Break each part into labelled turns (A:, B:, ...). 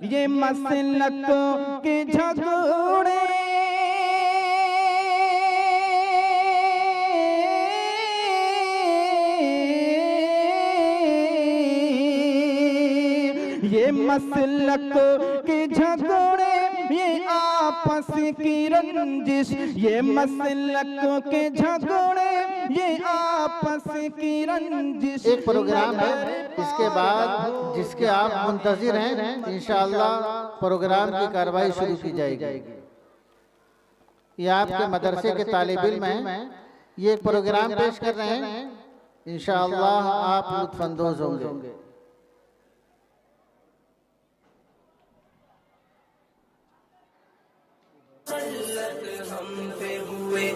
A: ये मसलक के झगड़े ये मसलक के झगड़े, ये आपस की रंजिश, ये मसलक के झगड़े, ये आपस की रंजिश।
B: एक प्रोग्राम है, इसके बाद जिसके आप मुंतजिर हैं, इंशाअल्लाह प्रोग्राम की कार्रवाई शुरू की जाएगी। ये आपके मदरसे के तालिब इल्म हैं, ये एक प्रोग्राम पेश कर रहे हैं, इंशाअल्लाह आप लुत्फानंदोज होंगे।
C: हम पे हुए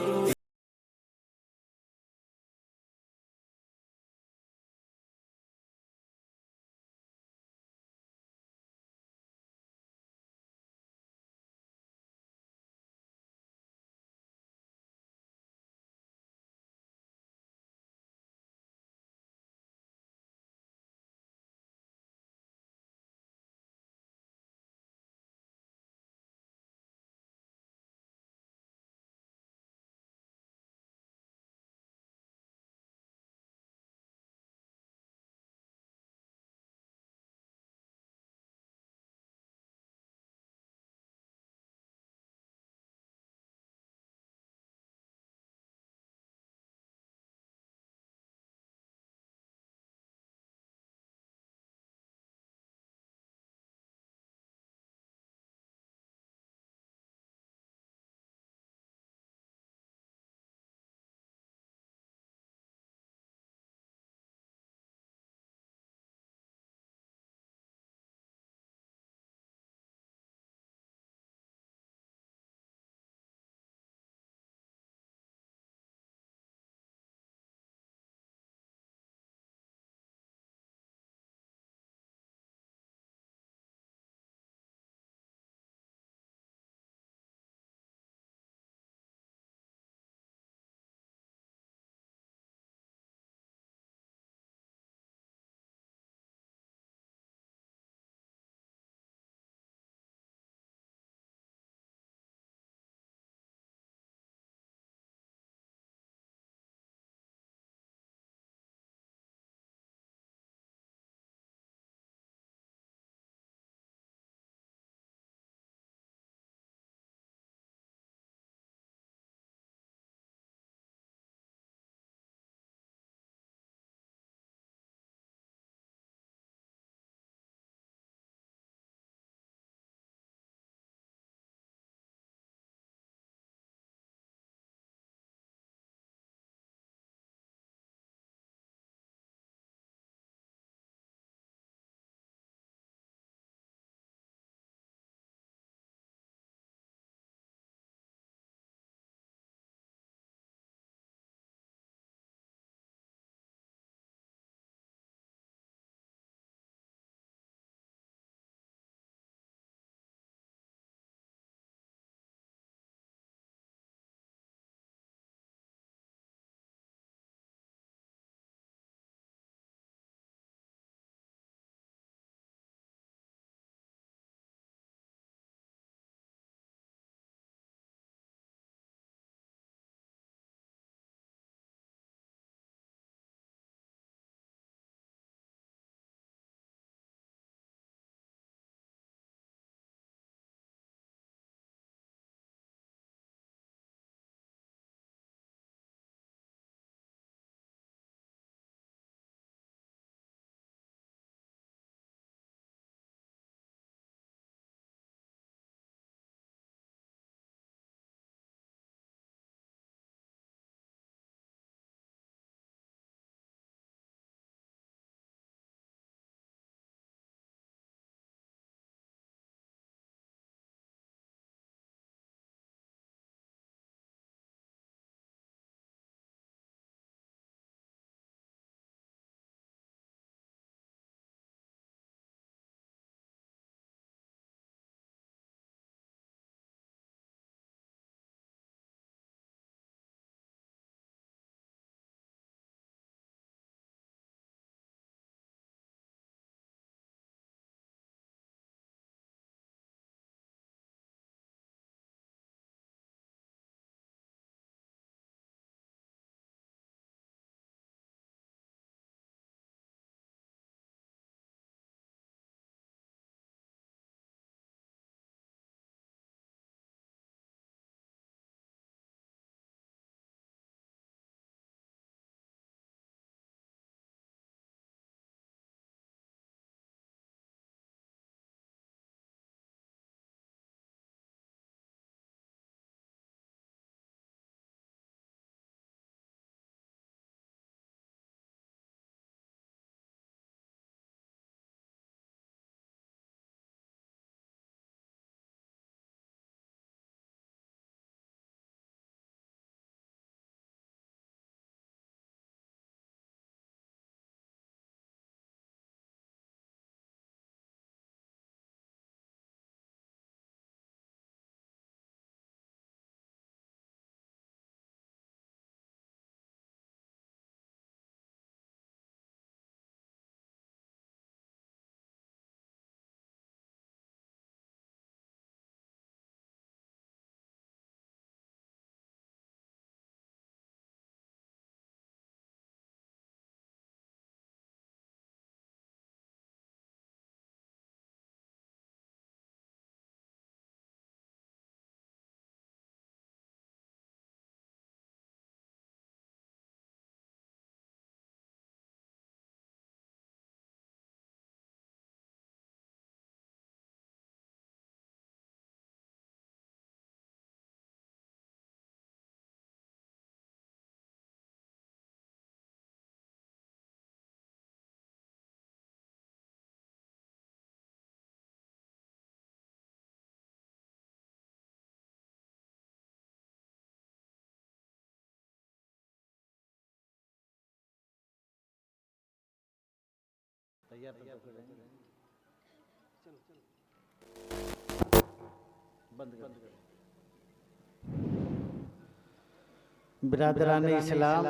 B: बिरादरान इस्लाम,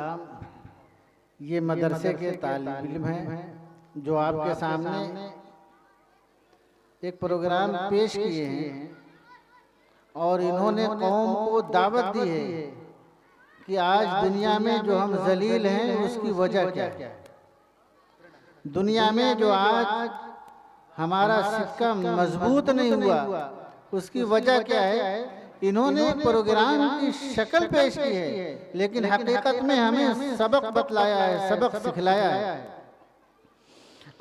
B: ये मदरसे के तालिब इल्म हैं जो आपके सामने एक प्रोग्राम पेश किए हैं और इन्होंने कौम को दावत दी है कि आज दुनिया में जो हम जलील हैं उसकी वजह क्या है। दुनिया में जो आज हमारा सिक्का मजबूत नहीं हुआ उसकी वजह क्या है। इन्होंने प्रोग्राम की शक्ल पेश की है लेकिन हकीकत में हमें सबक बतलाया है, सबक सिखलाया है।